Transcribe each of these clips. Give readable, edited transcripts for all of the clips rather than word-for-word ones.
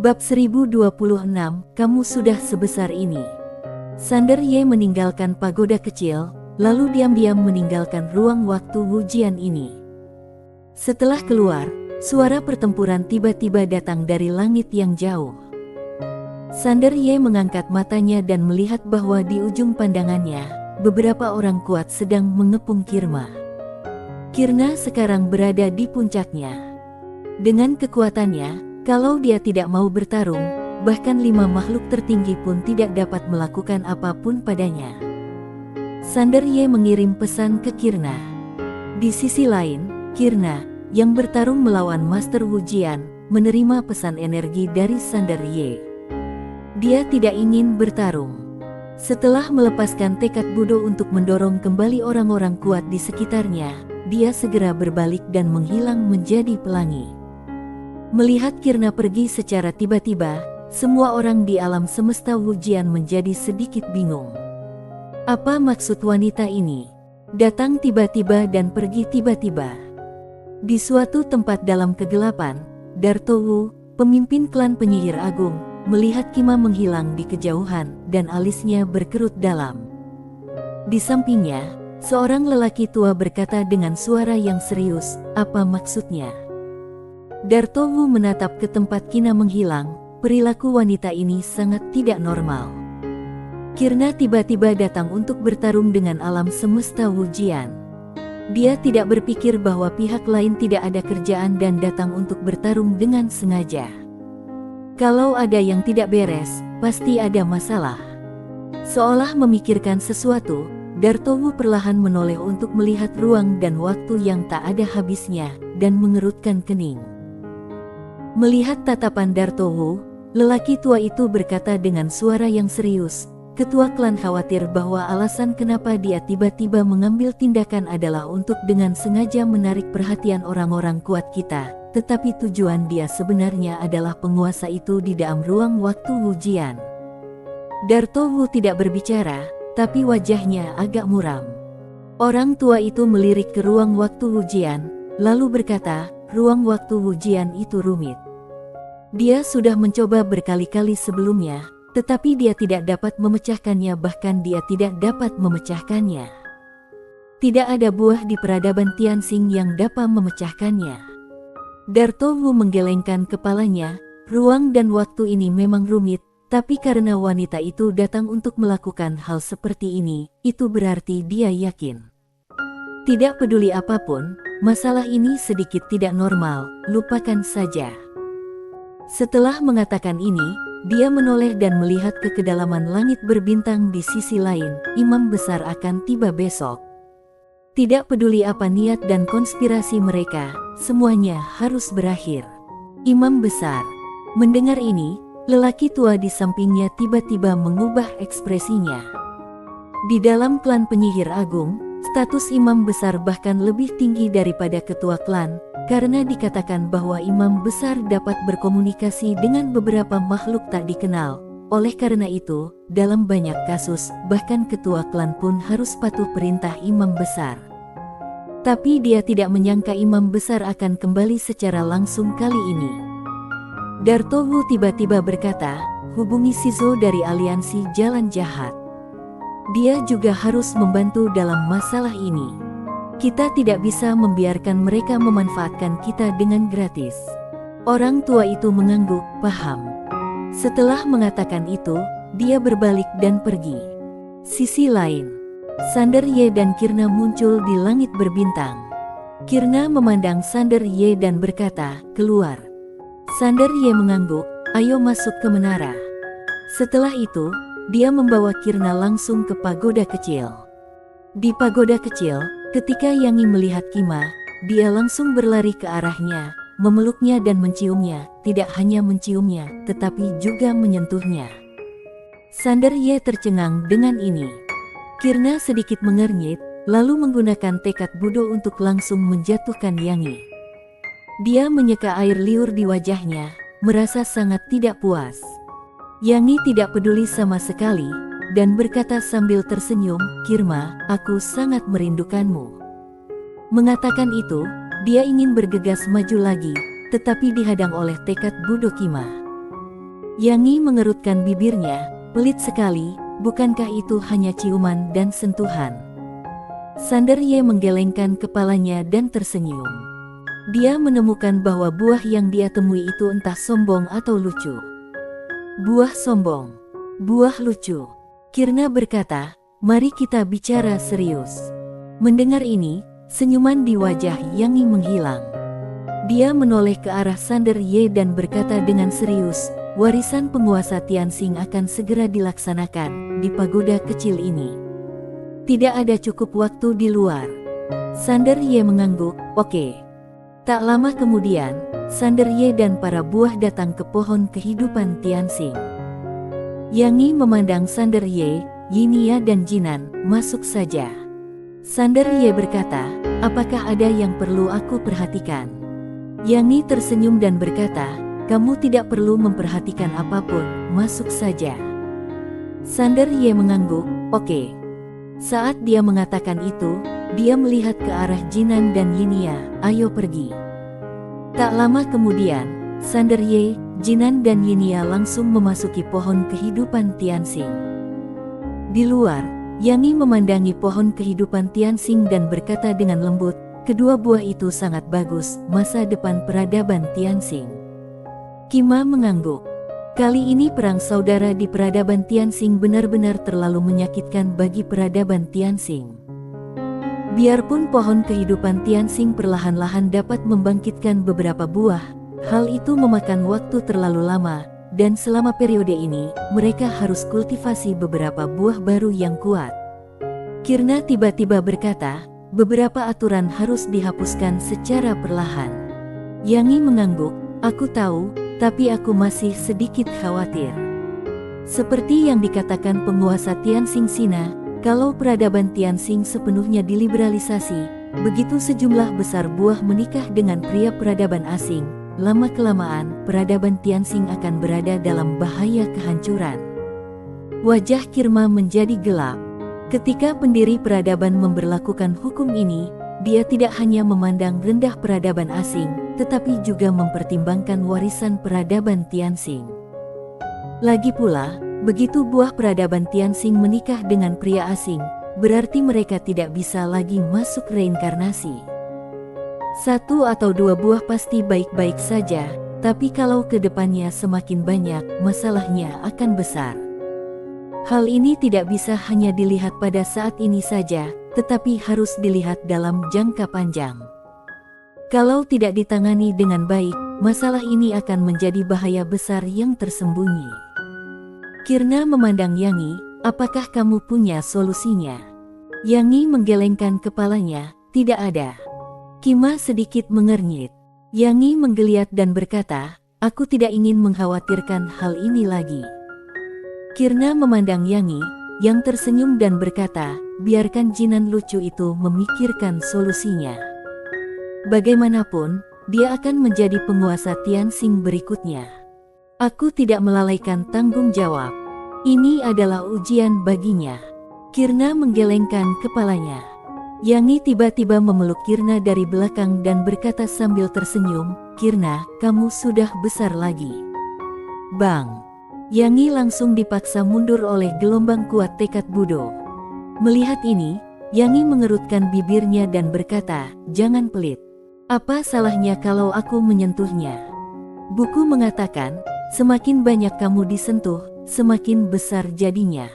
Bab 1026, kamu sudah sebesar ini. Sander Ye meninggalkan pagoda kecil, lalu diam-diam meninggalkan ruang waktu ujian ini. Setelah keluar, suara pertempuran tiba-tiba datang dari langit yang jauh. Sander Ye mengangkat matanya dan melihat bahwa di ujung pandangannya, beberapa orang kuat sedang mengepung Kirma. Kirna sekarang berada di puncaknya. Dengan kekuatannya, kalau dia tidak mau bertarung, bahkan 5 makhluk tertinggi pun tidak dapat melakukan apapun padanya. Sander Ye mengirim pesan ke Kirna. Di sisi lain, Kirna, yang bertarung melawan Master Wu Jian, menerima pesan energi dari Sander Ye. Dia tidak ingin bertarung. Setelah melepaskan tekad Budo untuk mendorong kembali orang-orang kuat di sekitarnya, dia segera berbalik dan menghilang menjadi pelangi. Melihat Kirna pergi secara tiba-tiba, semua orang di alam semesta Wujian menjadi sedikit bingung. Apa maksud wanita ini? Datang tiba-tiba dan pergi tiba-tiba. Di suatu tempat dalam kegelapan, Darto Wu, pemimpin klan penyihir agung, melihat Kima menghilang di kejauhan dan alisnya berkerut dalam. Di sampingnya, seorang lelaki tua berkata dengan suara yang serius, "Apa maksudnya?" Darto Wu menatap ke tempat Kina menghilang. Perilaku wanita ini sangat tidak normal. Kirna tiba-tiba datang untuk bertarung dengan alam semesta Wujian. Dia tidak berpikir bahwa pihak lain tidak ada kerjaan dan datang untuk bertarung dengan sengaja. Kalau ada yang tidak beres, pasti ada masalah. Seolah memikirkan sesuatu, Darto Wu perlahan menoleh untuk melihat ruang dan waktu yang tak ada habisnya, dan mengerutkan kening. Melihat tatapan Darto Wu, lelaki tua itu berkata dengan suara yang serius, "Ketua klan khawatir bahwa alasan kenapa dia tiba-tiba mengambil tindakan adalah untuk dengan sengaja menarik perhatian orang-orang kuat kita, tetapi tujuan dia sebenarnya adalah penguasa itu di dalam ruang waktu Wujian." Darto Wu tidak berbicara, tapi wajahnya agak muram. Orang tua itu melirik ke ruang waktu Wujian, lalu berkata, "Ruang waktu Wujian itu rumit. Dia sudah mencoba berkali-kali sebelumnya, tetapi dia tidak dapat memecahkannya, bahkan dia tidak dapat memecahkannya. Tidak ada buah di peradaban Tianxing yang dapat memecahkannya." Darto Wu menggelengkan kepalanya. Ruang dan waktu ini memang rumit, tapi karena wanita itu datang untuk melakukan hal seperti ini, itu berarti dia yakin. Tidak peduli apapun, masalah ini sedikit tidak normal, lupakan saja. Setelah mengatakan ini, dia menoleh dan melihat ke kedalaman langit berbintang di sisi lain. Imam besar akan tiba besok. Tidak peduli apa niat dan konspirasi mereka, semuanya harus berakhir. Imam besar. Mendengar ini, lelaki tua di sampingnya tiba-tiba mengubah ekspresinya. Di dalam klan penyihir agung, status imam besar bahkan lebih tinggi daripada ketua klan, karena dikatakan bahwa imam besar dapat berkomunikasi dengan beberapa makhluk tak dikenal. Oleh karena itu, dalam banyak kasus, bahkan ketua klan pun harus patuh perintah imam besar. Tapi dia tidak menyangka imam besar akan kembali secara langsung kali ini. Darto Wu tiba-tiba berkata, "Hubungi Shizo dari aliansi Jalan Jahat. Dia juga harus membantu dalam masalah ini. Kita tidak bisa membiarkan mereka memanfaatkan kita dengan gratis." Orang tua itu mengangguk, "Paham." Setelah mengatakan itu, dia berbalik dan pergi. Sisi lain, Sander Ye dan Kirna muncul di langit berbintang. Kirna memandang Sander Ye dan berkata, "Keluar." Sander Ye mengangguk, "Ayo masuk ke menara." Setelah itu, dia membawa Kirna langsung ke pagoda kecil. Di pagoda kecil, ketika Yangi melihat Kima, dia langsung berlari ke arahnya, memeluknya dan menciumnya, tidak hanya menciumnya, tetapi juga menyentuhnya. Sander Ye tercengang dengan ini. Kirna sedikit mengernyit, lalu menggunakan tekad Budo untuk langsung menjatuhkan Yangi. Dia menyeka air liur di wajahnya, merasa sangat tidak puas. Yangi tidak peduli sama sekali, dan berkata sambil tersenyum, "Kirma, aku sangat merindukanmu." Mengatakan itu, dia ingin bergegas maju lagi, tetapi dihadang oleh tekad Budo Kima. Yang Yi mengerutkan bibirnya, pelit sekali, bukankah itu hanya ciuman dan sentuhan? Sander Ye menggelengkan kepalanya dan tersenyum. Dia menemukan bahwa buah yang dia temui itu entah sombong atau lucu. Buah sombong, buah lucu. Kirna berkata, mari kita bicara serius. Mendengar ini, senyuman di wajah Yang Yi menghilang. Dia menoleh ke arah Sander Ye dan berkata dengan serius, warisan penguasa Tianxing akan segera dilaksanakan di pagoda kecil ini. Tidak ada cukup waktu di luar. Sander Ye mengangguk, oke. Tak lama kemudian, Sander Ye dan para buah datang ke pohon kehidupan Tianxing. Yang Yi memandang Sander Ye, Yinia dan Jinan, masuk saja. Sander Ye berkata, apakah ada yang perlu aku perhatikan? Yang Yi tersenyum dan berkata, kamu tidak perlu memperhatikan apapun, masuk saja. Sander Ye mengangguk, oke. Saat dia mengatakan itu, dia melihat ke arah Jinan dan Yinia, ayo pergi. Tak lama kemudian, Sander Ye, Jinan dan Yinia langsung memasuki pohon kehidupan Tianxing. Di luar, Yang Yi memandangi pohon kehidupan Tianxing dan berkata dengan lembut, kedua buah itu sangat bagus, masa depan peradaban Tianxing. Kima mengangguk. Kali ini perang saudara di peradaban Tianxing benar-benar terlalu menyakitkan bagi peradaban Tianxing. Biarpun pohon kehidupan Tianxing perlahan-lahan dapat membangkitkan beberapa buah, hal itu memakan waktu terlalu lama, dan selama periode ini, mereka harus kultivasi beberapa buah baru yang kuat. Kirna tiba-tiba berkata, beberapa aturan harus dihapuskan secara perlahan. Yang Yi mengangguk, aku tahu, tapi aku masih sedikit khawatir. Seperti yang dikatakan penguasa Tianxing Sina, kalau peradaban Tianxing sepenuhnya diliberalisasi, begitu sejumlah besar buah menikah dengan pria peradaban asing, lama-kelamaan peradaban Tianxing akan berada dalam bahaya kehancuran. Wajah Kirma menjadi gelap. Ketika pendiri peradaban memberlakukan hukum ini, dia tidak hanya memandang rendah peradaban asing, tetapi juga mempertimbangkan warisan peradaban Tianxing. Lagi pula, begitu buah peradaban Tianxing menikah dengan pria asing, berarti mereka tidak bisa lagi masuk reinkarnasi. Satu atau dua buah pasti baik-baik saja, tapi kalau ke depannya semakin banyak, masalahnya akan besar. Hal ini tidak bisa hanya dilihat pada saat ini saja, tetapi harus dilihat dalam jangka panjang. Kalau tidak ditangani dengan baik, masalah ini akan menjadi bahaya besar yang tersembunyi. Kirna memandang Yang Yi, apakah kamu punya solusinya? Yang Yi menggelengkan kepalanya, tidak ada. Kima sedikit mengernyit. Yang Yi menggeliat dan berkata, aku tidak ingin mengkhawatirkan hal ini lagi. Kirna memandang Yang Yi, yang tersenyum dan berkata, biarkan Jinan lucu itu memikirkan solusinya. Bagaimanapun, dia akan menjadi penguasa Tianxing berikutnya. Aku tidak melalaikan tanggung jawab. Ini adalah ujian baginya. Kirna menggelengkan kepalanya. Yang Yi tiba-tiba memeluk Kirna dari belakang dan berkata sambil tersenyum, Kirna, kamu sudah besar lagi. Bang! Yang Yi langsung dipaksa mundur oleh gelombang kuat tekad Budo. Melihat ini, Yang Yi mengerutkan bibirnya dan berkata, jangan pelit. Apa salahnya kalau aku menyentuhnya? Buku mengatakan, semakin banyak kamu disentuh, semakin besar jadinya.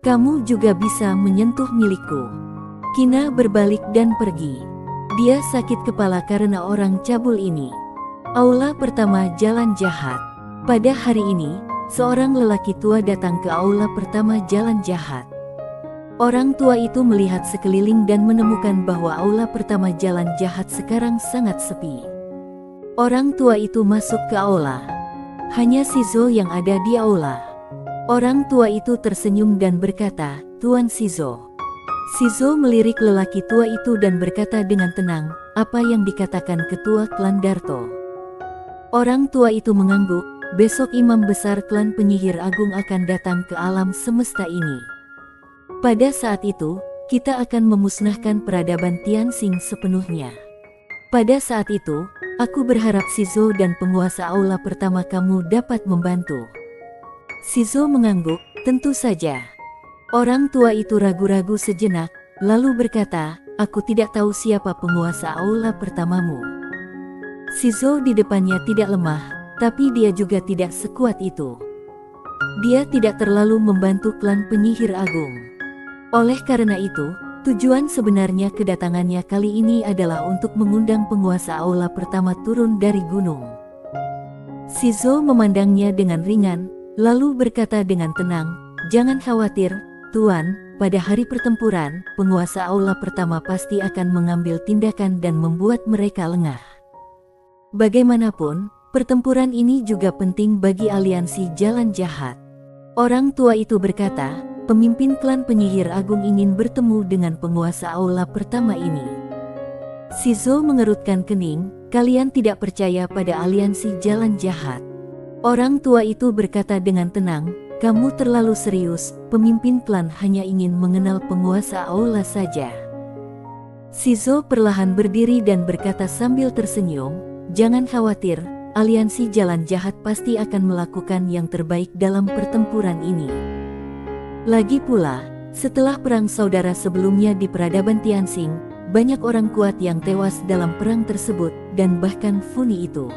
Kamu juga bisa menyentuh milikku. Kina berbalik dan pergi. Dia sakit kepala karena orang cabul ini. Aula pertama Jalan Jahat. Pada hari ini, seorang lelaki tua datang ke aula pertama Jalan Jahat. Orang tua itu melihat sekeliling dan menemukan bahwa aula pertama Jalan Jahat sekarang sangat sepi. Orang tua itu masuk ke aula. Hanya Shizo yang ada di aula. Orang tua itu tersenyum dan berkata, Tuan Shizo. Shizo melirik lelaki tua itu dan berkata dengan tenang, apa yang dikatakan ketua klan Darto? Orang tua itu mengangguk, besok imam besar klan penyihir agung akan datang ke alam semesta ini. Pada saat itu, kita akan memusnahkan peradaban Tianxing sepenuhnya. Pada saat itu, aku berharap Shizo dan penguasa aula pertama kamu dapat membantu. Shizo mengangguk, tentu saja. Orang tua itu ragu-ragu sejenak, lalu berkata, aku tidak tahu siapa penguasa aula pertamamu. Shizo di depannya tidak lemah, tapi dia juga tidak sekuat itu. Dia tidak terlalu membantu klan penyihir agung. Oleh karena itu, tujuan sebenarnya kedatangannya kali ini adalah untuk mengundang penguasa aula pertama turun dari gunung. Shizo memandangnya dengan ringan, lalu berkata dengan tenang, jangan khawatir, Tuan, pada hari pertempuran, penguasa aula pertama pasti akan mengambil tindakan dan membuat mereka lengah. Bagaimanapun, pertempuran ini juga penting bagi aliansi Jalan Jahat. Orang tua itu berkata, pemimpin klan penyihir agung ingin bertemu dengan penguasa aula pertama ini. Shizo mengerutkan kening, kalian tidak percaya pada aliansi Jalan Jahat. Orang tua itu berkata dengan tenang, kamu terlalu serius, pemimpin klan hanya ingin mengenal penguasa aula saja. Shizo perlahan berdiri dan berkata sambil tersenyum, jangan khawatir, aliansi Jalan Jahat pasti akan melakukan yang terbaik dalam pertempuran ini. Lagi pula, setelah perang saudara sebelumnya di peradaban Tianxing, banyak orang kuat yang tewas dalam perang tersebut, dan bahkan Funi itu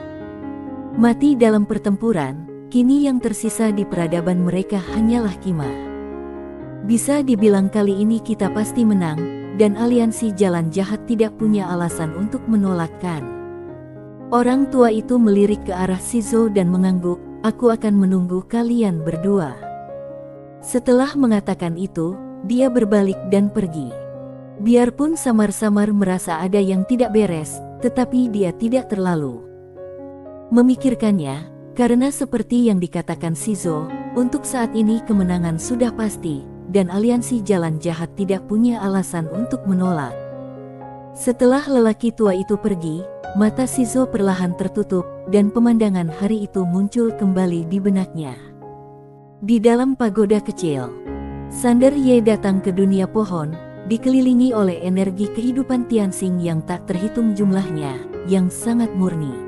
mati dalam pertempuran. Kini yang tersisa di peradaban mereka hanyalah Kima. Bisa dibilang kali ini kita pasti menang, dan aliansi Jalan Jahat tidak punya alasan untuk menolakkan. Orang tua itu melirik ke arah Shizo dan mengangguk, aku akan menunggu kalian berdua. Setelah mengatakan itu, dia berbalik dan pergi. Biarpun samar-samar merasa ada yang tidak beres, tetapi dia tidak terlalu memikirkannya. Karena seperti yang dikatakan Shizo, untuk saat ini kemenangan sudah pasti, dan aliansi Jalan Jahat tidak punya alasan untuk menolak. Setelah lelaki tua itu pergi, mata Shizo perlahan tertutup, dan pemandangan hari itu muncul kembali di benaknya. Di dalam pagoda kecil, Sander Ye datang ke dunia pohon, dikelilingi oleh energi kehidupan Tianxing yang tak terhitung jumlahnya, yang sangat murni.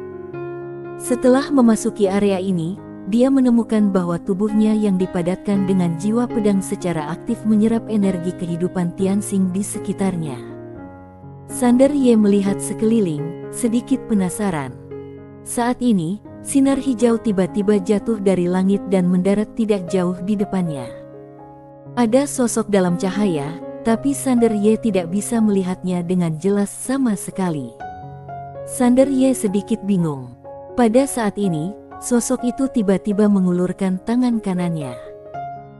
Setelah memasuki area ini, dia menemukan bahwa tubuhnya yang dipadatkan dengan jiwa pedang secara aktif menyerap energi kehidupan Tianxing di sekitarnya. Sander Ye melihat sekeliling, sedikit penasaran. Saat ini, sinar hijau tiba-tiba jatuh dari langit dan mendarat tidak jauh di depannya. Ada sosok dalam cahaya, tapi Sander Ye tidak bisa melihatnya dengan jelas sama sekali. Sander Ye sedikit bingung. Pada saat ini, sosok itu tiba-tiba mengulurkan tangan kanannya.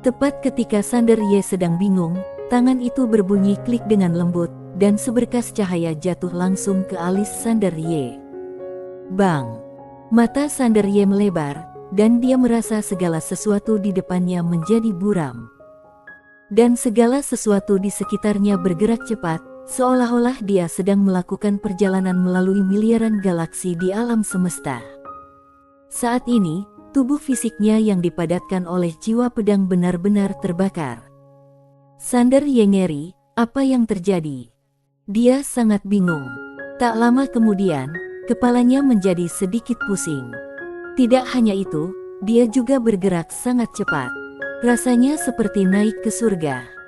Tepat ketika Sander Ye sedang bingung, tangan itu berbunyi klik dengan lembut, dan seberkas cahaya jatuh langsung ke alis Sander Ye. Bang! Mata Sander Ye melebar, dan dia merasa segala sesuatu di depannya menjadi buram. Dan segala sesuatu di sekitarnya bergerak cepat, seolah-olah dia sedang melakukan perjalanan melalui miliaran galaksi di alam semesta. Saat ini, tubuh fisiknya yang dipadatkan oleh jiwa pedang benar-benar terbakar. Sander Ye ngeri, apa yang terjadi? Dia sangat bingung. Tak lama kemudian, kepalanya menjadi sedikit pusing. Tidak hanya itu, dia juga bergerak sangat cepat. Rasanya seperti naik ke surga.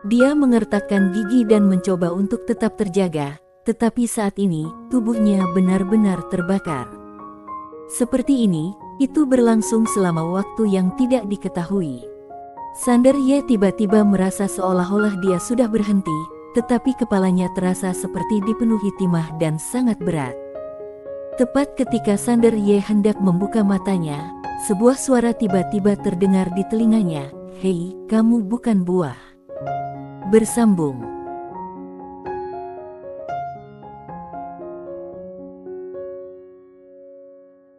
Dia mengertakkan gigi dan mencoba untuk tetap terjaga, tetapi saat ini, tubuhnya benar-benar terbakar. Seperti ini, itu berlangsung selama waktu yang tidak diketahui. Sander Ye tiba-tiba merasa seolah-olah dia sudah berhenti, tetapi kepalanya terasa seperti dipenuhi timah dan sangat berat. Tepat ketika Sander Ye hendak membuka matanya, sebuah suara tiba-tiba terdengar di telinganya, "Hei, kamu bukan buah." Bersambung.